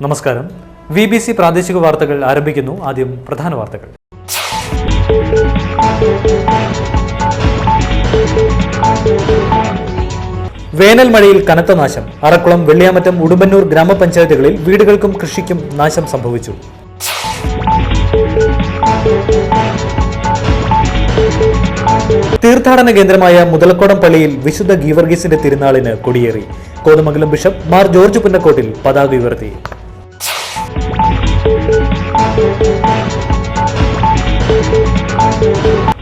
നമസ്കാരം. VBC പ്രാദേശിക വാർത്തകൾ ആരംഭിക്കുന്നു. ആദ്യം പ്രധാന വാർത്തകൾ. വേനൽ മഴയിൽ കനത്ത നാശം. അറക്കുളം, വെള്ളിയാമറ്റം, ഉടുമ്പന്നൂർ ഗ്രാമപഞ്ചായത്തുകളിൽ വീടുകൾക്കും കൃഷിക്കും നാശം സംഭവിച്ചു. തീർത്ഥാടന കേന്ദ്രമായ മുതലക്കോടം പള്ളിയിൽ വിശുദ്ധ ഗീവർഗീസിന്റെ തിരുനാളിന് കൊടിയേറി. കോതമംഗലം ബിഷപ്പ് മാർ ജോർജ് പുന്നക്കോട്ടിൽ പതാക ഉയർത്തി.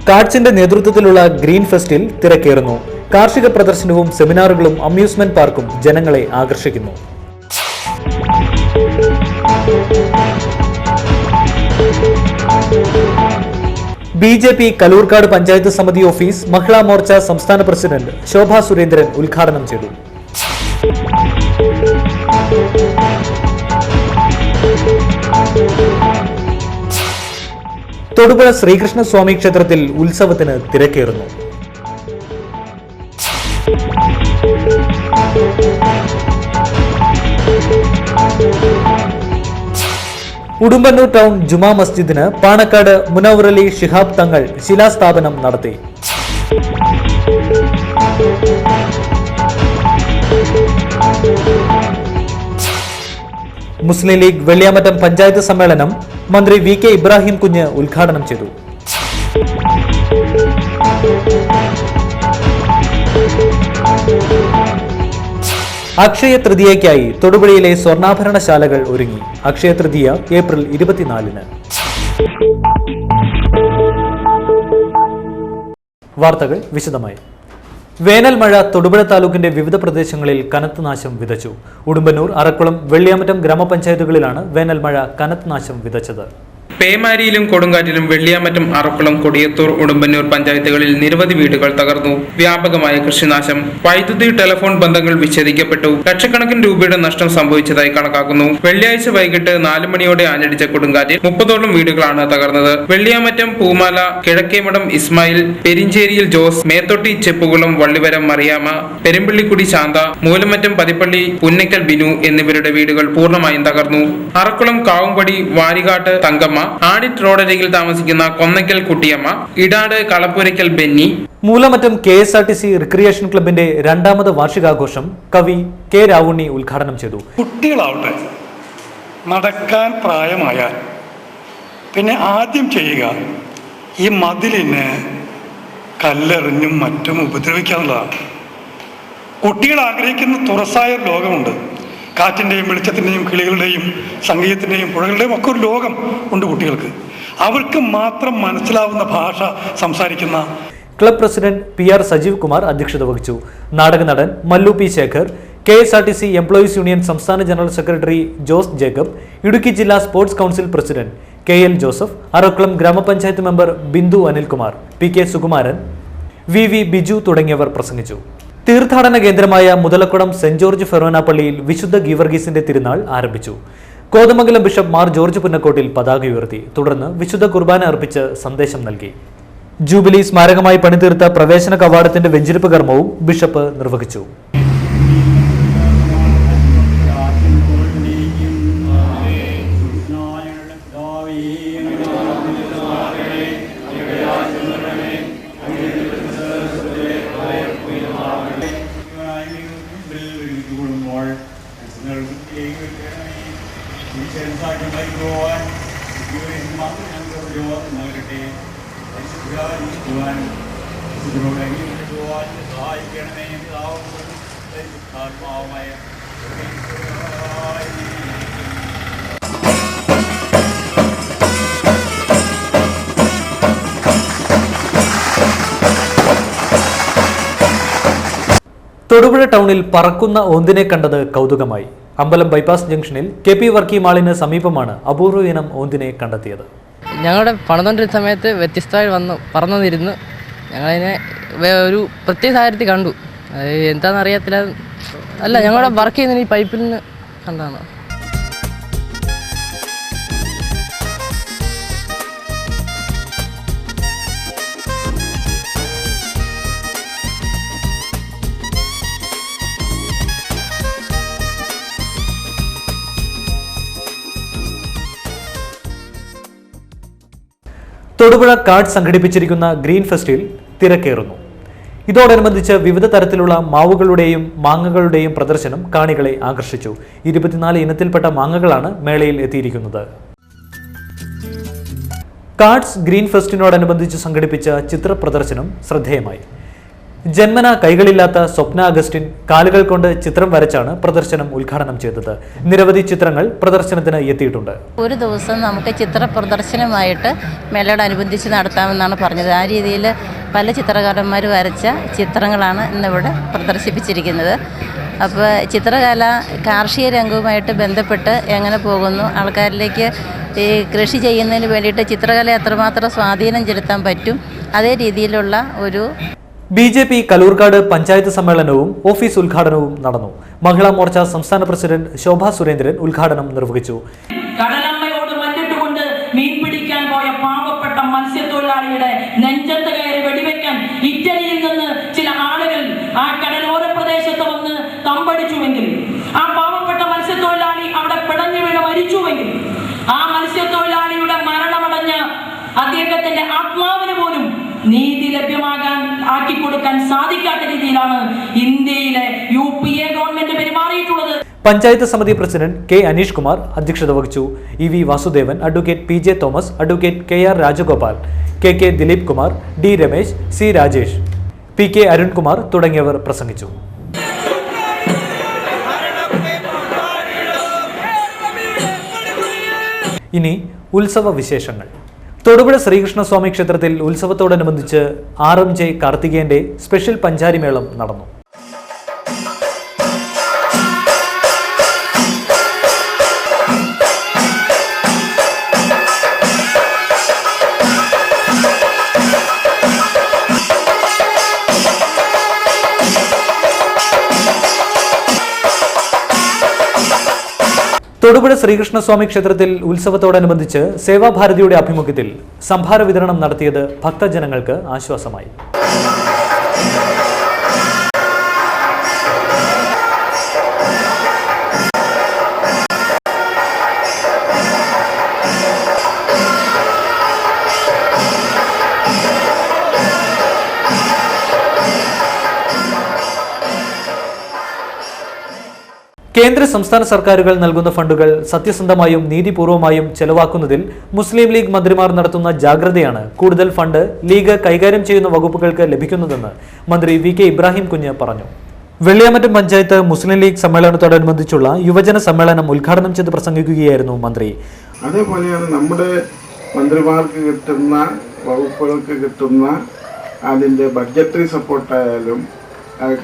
കാഡ്സിന്റെ നേതൃത്വത്തിലുള്ള ഗ്രീൻ ഫെസ്റ്റിൽ തിരക്കേറുന്നു. കാർഷിക പ്രദർശനവും സെമിനാറുകളും അമ്യൂസ്മെന്റ് പാർക്കും ജനങ്ങളെ ആകർഷിക്കുന്നു. BJP കലൂർക്കാട് പഞ്ചായത്ത് സമിതി ഓഫീസ് മഹിളാ മോർച്ച സംസ്ഥാന പ്രസിഡന്റ് ശോഭാ സുരേന്ദ്രൻ ഉദ്ഘാടനം ചെയ്തു. തൊടുപുഴ ശ്രീകൃഷ്ണസ്വാമി ക്ഷേത്രത്തിൽ ഉത്സവത്തിന് തിരക്കേറുന്നു. ഉടുമ്പന്നൂർ ടൗൺ ജുമാ മസ്ജിദിന് പാണക്കാട് മുനവ്വർ അലി ശിഹാബ് തങ്ങൾ ശിലാസ്ഥാപനം നടത്തി. മുസ്ലിം ലീഗ് വെള്ളിയാമറ്റം പഞ്ചായത്ത് സമ്മേളനം മന്ത്രി VK ഇബ്രാഹിം കുഞ്ഞ് ഉദ്ഘാടനം ചെയ്തു. അക്ഷയ തൃതീയയ്ക്കായി തൊടുപുഴയിലെ സ്വർണ്ണാഭരണശാലകൾ ഒരുങ്ങി. അക്ഷയ തൃതീയ ഏപ്രിൽ 24-ന്. വാർത്തകൾ വിശദമായി. വേനൽ മഴ തൊടുപുഴ താലൂക്കിന്റെ വിവിധ പ്രദേശങ്ങളിൽ കനത്ത നാശം വിതച്ചു. ഉടുമ്പന്നൂർ, അറക്കുളം, വെള്ളിയാമറ്റം ഗ്രാമപഞ്ചായത്തുകളിലാണ് വേനൽ മഴ കനത്ത നാശം വിതച്ചത്. പേമാരിയിലും കൊടുങ്കാറ്റിലും വെള്ളിയാമറ്റം, അറക്കുളം, കൊടിയത്തൂർ, ഉടുമ്പന്നൂർ പഞ്ചായത്തുകളിൽ നിരവധി വീടുകൾ തകർന്നു. വ്യാപകമായ കൃഷിനാശം, വൈദ്യുതി, ടെലിഫോൺ ബന്ധങ്ങൾ വിച്ഛേദിക്കപ്പെട്ടു. ലക്ഷക്കണക്കിന് രൂപയുടെ നഷ്ടം സംഭവിച്ചതായി കണക്കാക്കുന്നു. വെള്ളിയാഴ്ച വൈകിട്ട് 4 മണിയോടെ ആഞ്ഞടിച്ച കൊടുങ്കാറ്റിൽ 30ഓളം വീടുകളാണ് തകർന്നത്. വെള്ളിയാമറ്റം പൂമാല, കിഴക്കേമഠം ഇസ്മായിൽ, പെരിഞ്ചേരിയിൽ ജോസ്, മേത്തൊട്ടി ചെപ്പുകുളം വള്ളിവരം മറിയാമ്മ, പെരുമ്പള്ളിക്കുടി ശാന്ത, മൂലമറ്റം പതിപ്പള്ളി പുന്നക്കൽ ബിനു എന്നിവരുടെ വീടുകൾ പൂർണ്ണമായും തകർന്നു. അറക്കുളം കാവുംപടി വാരികാട്ട് തങ്കമ്മ, ആഡിറ്റ് റോഡരികിൽ താമസിക്കുന്ന കൊന്നക്കൽ കുട്ടിയമ്മ, ഇടാട് കളപ്പുരയ്ക്കൽ ബെന്നി. മൂലമറ്റം KSRTC റിക്രിയേഷൻ ക്ലബിന്റെ 2ാമത് വാർഷികാഘോഷം കവി K രാവുണ്ണി ഉദ്ഘാടനം ചെയ്തു. കുട്ടികളാവട്ടെ, നടക്കാൻ പ്രായമായാൽ പിന്നെ ആദ്യം ചെയ്യുക ഈ മതിലിന് കല്ലെറിഞ്ഞും മറ്റും ഉപദ്രവിക്കാനുള്ളതാണ്. കുട്ടികൾ ആഗ്രഹിക്കുന്ന തുറസായ ഒരു ലോകമുണ്ട്. കാറ്റിൻ്റെയും വെളിച്ചത്തിൻ്റെയും കിളികളുടെയും സംഗീതത്തിൻ്റെയും പുഴകളുടെയും ഒക്കെ ഒരു ലോകം ഉണ്ട് കുട്ടികൾക്ക്. അവർക്ക് മാത്രം മനസ്സിലാവുന്ന ഭാഷ സംസാരിക്കുന്ന club president PR Sajeev Kumar അധ്യക്ഷത വഹിച്ചു. നാടക നടൻ Mallu P Sekhar, KSRTC employees union സംസ്ഥാന ജനറൽ സെക്രട്ടറി ജോസ് ജേക്കബ്, ഇടുക്കി ജില്ലാ sports council president KL Joseph, Arakkulam ഗ്രാമപഞ്ചായത്ത് member Bindu Anilkumar, PK Sukumaran, VV Biju തുടങ്ങിയവർ പ്രസംഗിച്ചു. തീർത്ഥാടന കേന്ദ്രമായ മുതലക്കുളം സെന്റ് ജോർജ് ഫെറോന പള്ളിയിൽ വിശുദ്ധ ഗീവർഗീസിന്റെ തിരുനാൾ ആരംഭിച്ചു. കോതമംഗലം ബിഷപ്പ് മാർ ജോർജ് പുന്നക്കോട്ടിൽ പതാക ഉയർത്തി. തുടർന്ന് വിശുദ്ധ കുർബാന അർപ്പിച്ച് സന്ദേശം നൽകി. ജൂബിലി സ്മാരകമായി പണിതീർത്ത പ്രവേശന കവാടത്തിന്റെ വെഞ്ചരിപ്പ് കർമ്മവും ബിഷപ്പ് നിർവഹിച്ചു. തൊടുപുഴ ടൗണിൽ പറക്കുന്ന ഓന്തിനെ കണ്ടത് കൗതുകമായി. അമ്പലം ബൈപ്പാസ് ജംഗ്ഷനിൽ KP വർക്കി മാളിന് സമീപമാണ് അപൂർവ ഇനം ഓന്തിനെ കണ്ടെത്തിയത്. ഞങ്ങളുടെ പണിതുകൊണ്ടിരുന്ന സമയത്ത് വ്യത്യസ്തമായി പറന്നിരുന്നു. ഞങ്ങളതിനെ ഒരു പ്രത്യേക സാഹചര്യത്തിൽ കണ്ടു. എന്താണെന്ന് അറിയത്തില്ല. അല്ല, ഞങ്ങളുടെ വർക്ക് ചെയ്യുന്ന ഈ പൈപ്പിൽ നിന്ന് കണ്ടാണ്. തൊടുപുഴ കാർഡ് സംഘടിപ്പിച്ചിരിക്കുന്ന ഗ്രീൻ ഫെസ്റ്റിൽ തിരക്കേറുന്നു. ഇതോടനുബന്ധിച്ച് വിവിധ തരത്തിലുള്ള മാവുകളുടെയും മാങ്ങകളുടെയും പ്രദർശനം കാണികളെ ആകർഷിച്ചു. 24 ഇനത്തിൽപ്പെട്ട മാങ്ങകളാണ് മേളയിൽ എത്തിയിരിക്കുന്നത്. കാർഡ്സ് ഗ്രീൻ ഫെസ്റ്റിനോടനുബന്ധിച്ച് സംഘടിപ്പിച്ച ചിത്ര പ്രദർശനം ശ്രദ്ധേയമായി. ജന്മന കൈകളില്ലാത്ത സ്വപ്ന അഗസ്റ്റിൻ കാലുകൾ കൊണ്ട് ചിത്രം വരച്ചാണ് പ്രദർശനം ഉദ്ഘാടനം ചെയ്തത്. നിരവധി ചിത്രങ്ങൾ പ്രദർശനത്തിന് എത്തിയിട്ടുണ്ട്. ഒരു ദിവസം നമുക്ക് ചിത്ര പ്രദർശനമായിട്ട് മേളയോടനുബന്ധിച്ച് നടത്താമെന്നാണ് പറഞ്ഞത്. ആ രീതിയിൽ പല ചിത്രകാരന്മാർ വരച്ച ചിത്രങ്ങളാണ് ഇന്നിവിടെ പ്രദർശിപ്പിച്ചിരിക്കുന്നത്. അപ്പോൾ ചിത്രകല കാർഷിക രംഗവുമായിട്ട് ബന്ധപ്പെട്ട് എങ്ങനെ പോകുന്നു, ആൾക്കാരിലേക്ക് ഈ കൃഷി ചെയ്യുന്നതിന് വേണ്ടിയിട്ട് ചിത്രകല എത്രമാത്രം സ്വാധീനം ചെലുത്താൻ പറ്റും, അതേ രീതിയിലുള്ള ഒരു BJP കലൂർക്കാട് പഞ്ചായത്ത് സമ്മേളനവും ഓഫീസ് ഉദ്ഘാടനവും നടന്നു. മഹിളാ മോർച്ച സംസ്ഥാന പ്രസിഡന്റ് ശോഭാ സുരേന്ദ്രൻ ഉദ്ഘാടനം നിർവഹിച്ചു. കടലമ്മയോട് മല്ലിട്ടുകൊണ്ട് മീൻ പിടിക്കാൻ പോയ പാവപ്പെട്ട മത്സ്യത്തൊഴിലാളിയുടെ നെഞ്ചത്ത് കയറി വെടിവെക്കാൻ ഇറ്റലിയിൽ നിന്ന് ചില ആളുകൾ ആ കടലോര പ്രദേശത്ത് വന്ന് തമ്പടിച്ചുവെങ്കിൽ, ആ പാവപ്പെട്ട മത്സ്യത്തൊഴിലാളി അവിടെ പിടഞ്ഞു വീണ് മരിച്ചുവെങ്കിൽ, ആ മത്സ്യത്തൊഴിലാളിയുടെ മരണമടഞ്ഞ അദ്ദേഹത്തിന്റെ ആത്മാവിന് പോലും നീതി ലഭ്യമാകാൻ ആക്കിക്കൊടുക്കാൻ സാധിക്കാത്ത രീതിയിലാണ് ഇന്ത്യയിലെ UPA ഗവൺമെന്റ് പെരുമാറിയിട്ടുള്ളത്. പഞ്ചായത്ത് സമിതി പ്രസിഡന്റ് K. അനീഷ് കുമാർ അധ്യക്ഷത വഹിച്ചു. EV Vasudevan, advocate PJ Thomas, advocate KR Rajagopal, KK Dileep Kumar, D. Ramesh, C. Rajesh, PK Arunkumar തുടങ്ങിയവർ പ്രസംഗിച്ചു. ഇനി ഉത്സവ വിശേഷങ്ങൾ. തൊടുപുഴ ശ്രീകൃഷ്ണസ്വാമി ക്ഷേത്രത്തിൽ ഉത്സവത്തോടനുബന്ധിച്ച് RMJ കാർത്തികേയന്റെ സ്പെഷ്യൽ പഞ്ചാരിമേളം നടന്നു. തൊടുപുഴ ശ്രീകൃഷ്ണസ്വാമി ക്ഷേത്രത്തിൽ ഉത്സവത്തോടനുബന്ധിച്ച് സേവാഭാരതിയുടെ ആഭിമുഖ്യത്തിൽ സംഭാര വിതരണം നടത്തിയത് ഭക്തജനങ്ങൾക്ക് ആശ്വാസമായി. കേന്ദ്ര സംസ്ഥാന സർക്കാരുകൾ നൽകുന്ന ഫണ്ടുകൾ സത്യസന്ധമായും നീതിപൂർവമായും ചെലവാക്കുന്നതിൽ മുസ്ലിം ലീഗ് മന്ത്രിമാർ നടത്തുന്ന ജാഗ്രതയാണ് കൂടുതൽ ഫണ്ട് ലീഗ് കൈകാര്യം ചെയ്യുന്ന വകുപ്പുകൾക്ക് ലഭിക്കുന്നതെന്ന് മന്ത്രി VK ഇബ്രാഹിം കുഞ്ഞ് പറഞ്ഞു. വെള്ളിയാമറ്റം പഞ്ചായത്ത് മുസ്ലിം ലീഗ് സമ്മേളനത്തോടനുബന്ധിച്ചുള്ള യുവജന സമ്മേളനം ഉദ്ഘാടനം ചെയ്ത് പ്രസംഗിക്കുകയായിരുന്നു മന്ത്രി. അതേപോലെയാണ് നമ്മുടെ മന്ത്രിമാർക്ക് കിട്ടുന്ന വകുപ്പുകൾക്ക് കിട്ടുന്ന അതിൻ്റെ ബഡ്ജറ്ററി സപ്പോർട്ടായാലും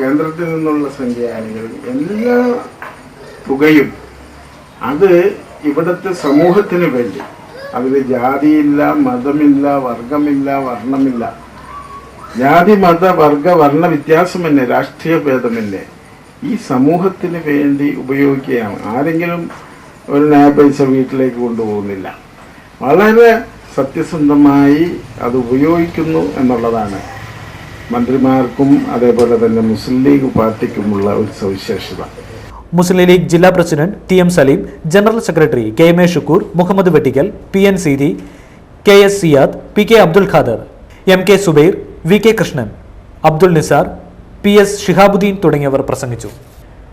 കേന്ദ്രത്തിൽ നിന്നുള്ള സംഖ്യയാണെങ്കിലും എല്ലാ തുകയും അത് ഇവിടുത്തെ സമൂഹത്തിന് വേണ്ടി, അതിൽ ജാതിയില്ല, മതമില്ല, വർഗമില്ല, വർണ്ണമില്ല, ജാതി മത വർഗ വർണ്ണ വ്യത്യാസമല്ലേ, രാഷ്ട്രീയ ഭേദമല്ലേ, ഈ സമൂഹത്തിന് വേണ്ടി ഉപയോഗിക്കുകയാണ്. ആരെങ്കിലും ഒരു നയ പൈസ വീട്ടിലേക്ക് കൊണ്ടുപോകുന്നില്ല. വളരെ സത്യസന്ധമായി അത് ഉപയോഗിക്കുന്നു എന്നുള്ളതാണ് മന്ത്രിമാർക്കും അതേപോലെ തന്നെ മുസ്ലിം ലീഗ് പാർട്ടിക്കുമുള്ള ഒരു സവിശേഷത. മുസ്ലിം ലീഗ് ജില്ലാ president TM Saleem, general secretary KM Shukkoor, Muhammad Vettikkal, PN Seethi, KS Siyad, PK Abdul Khader, MK Zubair, VK Krishnan, Abdul Nizar, PS Shihabuddeen തുടങ്ങിയവർ പ്രസംഗിച്ചു.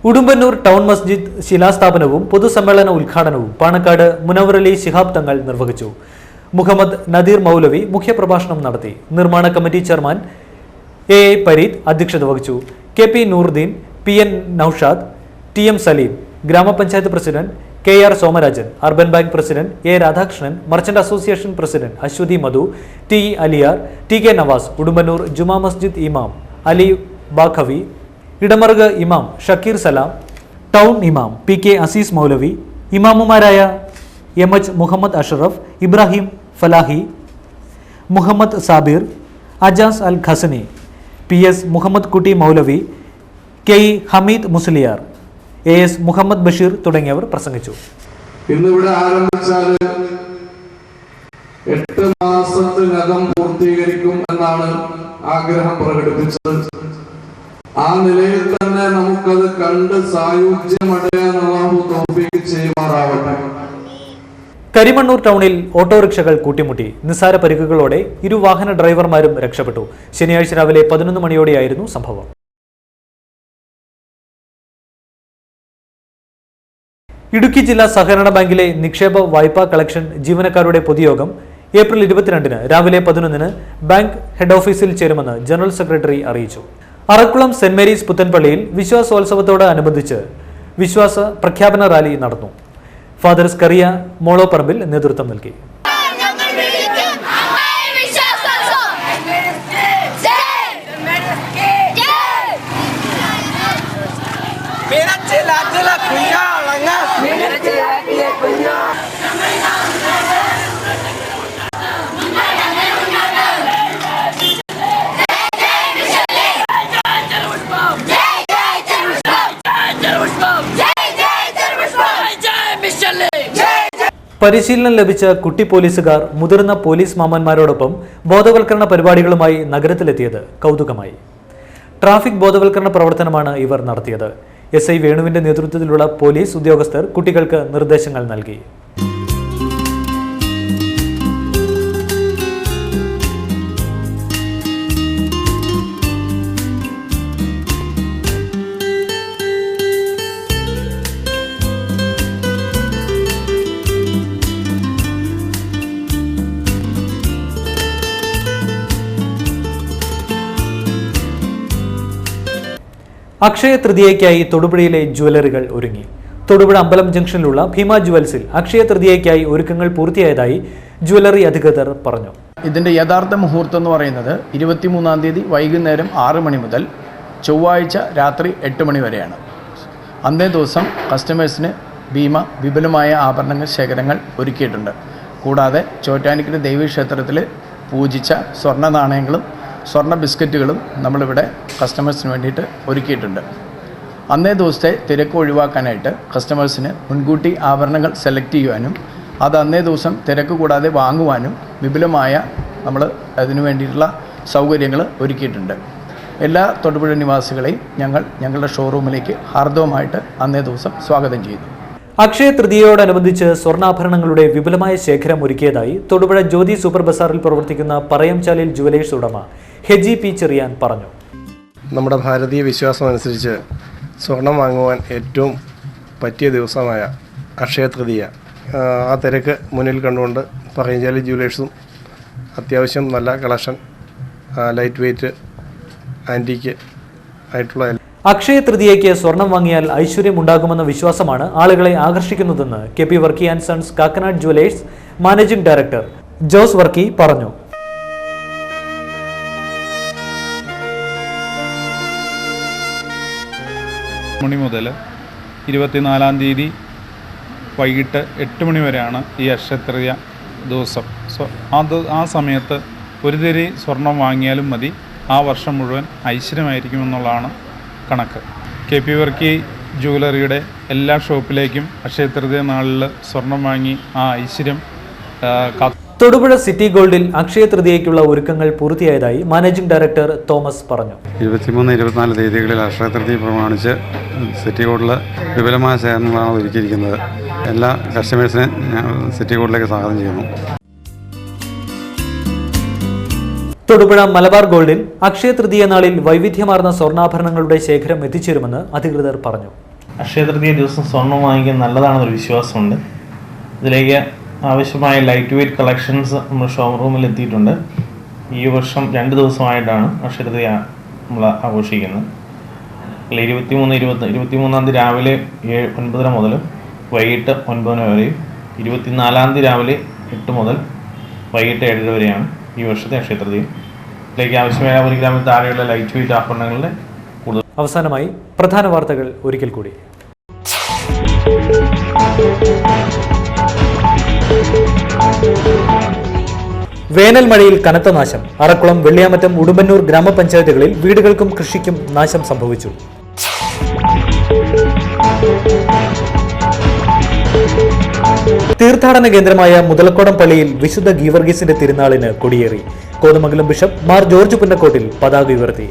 ഉടുമ്പന്നൂർ ടൗൺ മസ്ജിദ് ശിലാസ്ഥാപനവും പൊതുസമ്മേളന ഉദ്ഘാടനവും പാണക്കാട് മുനവറലി ശിഹാബ് തങ്ങൾ നിർവഹിച്ചു. മുഹമ്മദ് നദീർ മൗലവി മുഖ്യപ്രഭാഷണം നടത്തി. നിർമ്മാണ കമ്മിറ്റി ചെയർമാൻ AA പരീദ് അധ്യക്ഷത വഹിച്ചു. KP Nooruddeen, PN Naushad, TM Saleem, ഗ്രാമപഞ്ചായത്ത് president KR Somarajan, urban bank president A Radhakrishnan, merchant association president Aswathy Madhu, TE Aliyar, TK Navas, Udumbannoor Juma Masjid ഇമാം അലി ബാഖവി, ഇടമറുക് ഇമാം ഷക്കീർ സലാം, ടൗൺ ഇമാം PK അസീസ് മൗലവി, ഇമാമുമാരായ MH Muhammed Ashraf, Ibrahim Falahi, Muhammed Sabir, Ajas Al Khasani, PS Muhammed Kutty Moulavi, KE Hameed Musliyar, AS Muhammad Basheer തുടങ്ങിയവർ പ്രസംഗിച്ചു. ഇന്നിവിടെ ആരംഭിച്ചാൽ 8 മാസത്തിനകം പൂർത്തീകരിക്കും എന്നാണ് ആഗ്രഹം പ്രകടിപ്പിച്ചത്. ആ നിലയിൽ തന്നെ നമുക്കത് കണ്ട് സായുജ്യമടയാൻ അല്ലാഹു തൗഫീഖ് ചെയ്യുമാറാവട്ടെ. കരിമണ്ണൂർ ടൗണിൽ ഓട്ടോറിക്ഷകൾ കൂട്ടിമുട്ടി. നിസ്സാര പരിക്കുകളോടെ ഇരു വാഹന ഡ്രൈവർമാരും രക്ഷപ്പെട്ടു. ശനിയാഴ്ച രാവിലെ 11 മണിയോടെയായിരുന്നു സംഭവം. ഇടുക്കി ജില്ലാ സഹകരണ ബാങ്കിലെ നിക്ഷേപ വായ്പാ കളക്ഷൻ ജീവനക്കാരുടെ പൊതുയോഗം ഏപ്രിൽ 22-ന് രാവിലെ 11-ന് ബാങ്ക് ഹെഡ് ഓഫീസിൽ ചേരുമെന്ന് ജനറൽ സെക്രട്ടറി അറിയിച്ചു. അറക്കുളം സെന്റ് മേരീസ് പുത്തൻപള്ളിയിൽ വിശ്വാസോത്സവത്തോടനുബന്ധിച്ച് വിശ്വാസ പ്രഖ്യാപന റാലി നടന്നു. ഫാദർ സ്കറിയ മോളോപ്പറമ്പിൽ നേതൃത്വം നൽകി. പരിശീലനം ലഭിച്ച കുട്ടി പോലീസുകാർ മുതിർന്ന പോലീസ് മാമന്മാരോടൊപ്പം ബോധവൽക്കരണ പരിപാടികളുമായി നഗരത്തിലെത്തിയത് കൗതുകമായി. ട്രാഫിക് ബോധവൽക്കരണ പ്രവർത്തനമാണ് ഇവർ നടത്തിയത്. SI വേണുവിന്റെ നേതൃത്വത്തിലുള്ള പോലീസ് ഉദ്യോഗസ്ഥർ കുട്ടികൾക്ക് നിർദ്ദേശങ്ങൾ നൽകി. അക്ഷയ തൃതീയയ്ക്കായി തൊടുപുഴയിലെ ജ്വല്ലറികൾ ഒരുങ്ങി. തൊടുപുഴ അമ്പലം ജംഗ്ഷനിലുള്ള ഭീമ ജ്വൽസിൽ അക്ഷയ തൃതീയയ്ക്കായി ഒരുക്കങ്ങൾ പൂർത്തിയായതായി ജ്വല്ലറി അധികൃതർ പറഞ്ഞു. ഇതിൻ്റെ യഥാർത്ഥ മുഹൂർത്തം എന്ന് പറയുന്നത് 23-ാം തീയതി വൈകുന്നേരം 6 മണി മുതൽ ചൊവ്വാഴ്ച രാത്രി 8 മണി വരെയാണ്. അന്നേ ദിവസം കസ്റ്റമേഴ്സിന് ഭീമ വിപുലമായ ആഭരണങ്ങൾ ശേഖരങ്ങൾ ഒരുക്കിയിട്ടുണ്ട്. കൂടാതെ ചോറ്റാനിക്കര ദേവീക്ഷേത്രത്തിൽ പൂജിച്ച സ്വർണ്ണ നാണയങ്ങളും സ്വർണ്ണ ബിസ്ക്കറ്റുകളും നമ്മളിവിടെ കസ്റ്റമേഴ്സിന് വേണ്ടിയിട്ട് ഒരുക്കിയിട്ടുണ്ട്. അന്നേ ദിവസത്തെ തിരക്ക് ഒഴിവാക്കാനായിട്ട് കസ്റ്റമേഴ്സിന് മുൻകൂട്ടി ആഭരണങ്ങൾ സെലക്ട് ചെയ്യുവാനും അത് അന്നേ ദിവസം തിരക്ക് കൂടാതെ വാങ്ങുവാനും വിപുലമായ നമ്മൾ അതിനു വേണ്ടിയിട്ടുള്ള സൗകര്യങ്ങൾ ഒരുക്കിയിട്ടുണ്ട്. എല്ലാ തൊടുപുഴ നിവാസികളെയും ഞങ്ങളുടെ ഷോറൂമിലേക്ക് ഹാർദവമായിട്ട് അന്നേ ദിവസം സ്വാഗതം ചെയ്യുന്നു. അക്ഷയ തൃതീയയോടനുബന്ധിച്ച് സ്വർണ്ണാഭരണങ്ങളുടെ വിപുലമായ ശേഖരം ഒരുക്കിയതായി തൊടുപുഴ ജ്യോതി സൂപ്പർ ബസാറിൽ പ്രവർത്തിക്കുന്ന പറയംചാലിൽ ജുവലേഴ്സ് ഉടമ ഹെജി പി ചെറിയാൻ പറഞ്ഞു. നമ്മുടെ ഭാരതീയ വിശ്വാസം അനുസരിച്ച് സ്വർണം വാങ്ങുവാൻ ഏറ്റവും പറ്റിയ ദിവസമായ അക്ഷയ തൃതീയ, ആ തിരക്ക് മുന്നിൽ കണ്ടുകൊണ്ട് പറയംചാലി ജുവലേഴ്സും അത്യാവശ്യം നല്ല കളക്ഷൻ, ലൈറ്റ് വെയ്റ്റ്, ആൻറ്റിക്ക് ആയിട്ടുള്ള അക്ഷയ തൃതീയയ്ക്ക് സ്വർണം വാങ്ങിയാൽ ഐശ്വര്യമുണ്ടാകുമെന്ന വിശ്വാസമാണ് ആളുകളെ ആകർഷിക്കുന്നതെന്ന് KP Varkey and sons Kakkanad jewellers managing director Jose Varkey പറഞ്ഞു. മണി മുതൽ 24-ാം തീയതി വൈകിട്ട് 8 മണി വരെയാണ് ഈ അക്ഷയ തൃതീയ ദിവസം. ആ സമയത്ത് ഒരു തിരി സ്വർണം വാങ്ങിയാലും മതി, ആ വർഷം മുഴുവൻ ഐശ്വര്യമായിരിക്കുമെന്നുള്ളതാണ് കണക്ക്. KP വർക്കി ജുവലറിയുടെ എല്ലാ ഷോപ്പിലേക്കും അക്ഷയ തൃതീയ നാളിൽ സ്വർണം വാങ്ങി ആ ഐശ്വര്യം തൊടുപുഴ സിറ്റി ഗോൾഡിൽ അക്ഷയ തൃതീയയ്ക്കുള്ള ഒരുക്കങ്ങൾ പൂർത്തിയായതായി മാനേജിംഗ് ഡയറക്ടർ തോമസ് പറഞ്ഞു. 23-24 തീയതികളിൽ അക്ഷയ തൃതീയ പ്രമാണിച്ച് സിറ്റി ഗോൾഡിൽ വിപുലമായ സേവനങ്ങളാണ് ഒരുക്കിയിരിക്കുന്നത്. എല്ലാ കസ്റ്റമേഴ്സിനെയും സിറ്റി ഗോൾഡിലേക്ക് സ്വാഗതം ചെയ്യുന്നു. തൊടുപുഴ മലബാർ ഗോൾഡിൽ അക്ഷയ തൃതീയ നാളിൽ വൈവിധ്യമാർന്ന സ്വർണ്ണാഭരണങ്ങളുടെ ശേഖരം എത്തിച്ചേരുമെന്ന് അധികൃതർ പറഞ്ഞു. അക്ഷയ തൃതീയ ദിവസം സ്വർണം വാങ്ങിക്കാൻ നല്ലതാണെന്നൊരു വിശ്വാസമുണ്ട്. ഇതിലേക്ക് ആവശ്യമായ ലൈറ്റ് വെയ്റ്റ് കളക്ഷൻസ് നമ്മൾ ഷോറൂമിൽ എത്തിയിട്ടുണ്ട്. ഈ വർഷം 2 ദിവസമായിട്ടാണ് അക്ഷയ തൃതീയ നമ്മൾ ആഘോഷിക്കുന്നത്. 23-ാം തീയതി രാവിലെ 9:30 മുതൽ വൈകിട്ട് 9 വരെയും 24-ാം തീയതി രാവിലെ 8 മുതൽ വൈകിട്ട് 7 വരെയാണ് ഈ വർഷത്തെ അക്ഷയ തൃതീയ. ഇതിലേക്ക് ആവശ്യമായ 1 ഗ്രാമിൽ താഴെയുള്ള ലൈറ്റ് വെയ്റ്റ് ആഭരണങ്ങളുടെ കൂടുതൽ. അവസാനമായി പ്രധാന വാർത്തകൾ ഒരിക്കൽ കൂടി. വേനൽ മഴയിൽ കനത്ത നാശം. അറക്കുളം, വെള്ളിയാമറ്റം, ഉടുമ്പന്നൂർ ഗ്രാമപഞ്ചായത്തുകളിൽ വീടുകൾക്കും കൃഷിക്കും നാശം സംഭവിച്ചു. തീർത്ഥാടന കേന്ദ്രമായ മുതലക്കോടം പള്ളിയിൽ വിശുദ്ധ ഗീവർഗീസിന്റെ തിരുനാളിന് കൊടിയേറി. കോതമംഗലം ബിഷപ്പ് മാർ ജോർജ് പുന്നക്കോട്ടിൽ പതാക ഉയർത്തി.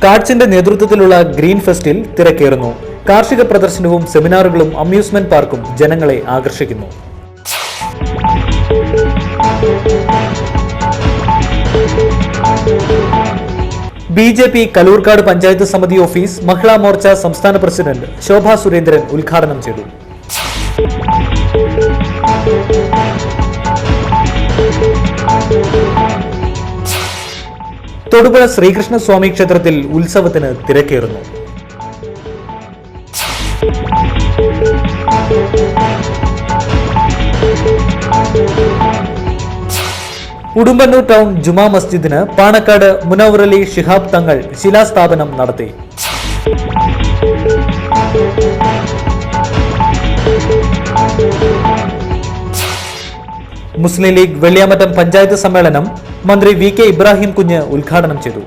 കാഡ്സിന്റെ നേതൃത്വത്തിലുള്ള ഗ്രീൻ ഫെസ്റ്റിൽ തിരക്കേറുന്നു. കാർഷിക പ്രദർശനവും സെമിനാറുകളും അമ്യൂസ്മെന്റ് പാർക്കും ജനങ്ങളെ ആകർഷിക്കുന്നു. BJP കലൂർക്കാട് പഞ്ചായത്ത് സമിതി ഓഫീസ് മഹിളാ മോർച്ച സംസ്ഥാന പ്രസിഡന്റ് ശോഭ സുരേന്ദ്രൻ ഉദ്ഘാടനം ചെയ്തു. തൊടുപുഴ ശ്രീകൃഷ്ണസ്വാമി ക്ഷേത്രത്തിൽ ഉത്സവത്തിന് തിരക്കേറുന്നു. ഉടുമ്പന്നൂർ ടൗൺ ജുമാ മസ്ജിദിന് പാണക്കാട് മുനവ്വർ അലി ശിഹാബ് തങ്ങൾ ശിലാസ്ഥാപനം നടത്തി. മുസ്ലിം ലീഗ് വെള്ളിയാമറ്റം പഞ്ചായത്ത് സമ്മേളനം മന്ത്രി VK ഇബ്രാഹിം കുഞ്ഞ് ഉദ്ഘാടനം ചെയ്തു.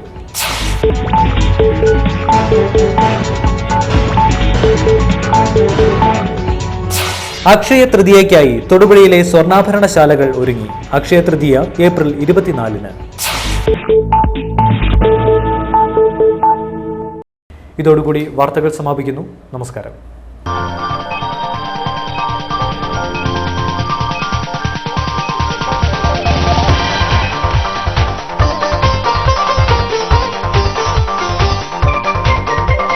അക്ഷയ തൃതീയയ്ക്കായി തൊടുപുഴയിലെ സ്വർണ്ണാഭരണശാലകൾ ഒരുങ്ങി. അക്ഷയ തൃതീയ ഏപ്രിൽ 24-ന്. ഇതോടുകൂടി വാർത്തകൾ സമാപിക്കുന്നു. നമസ്കാരം.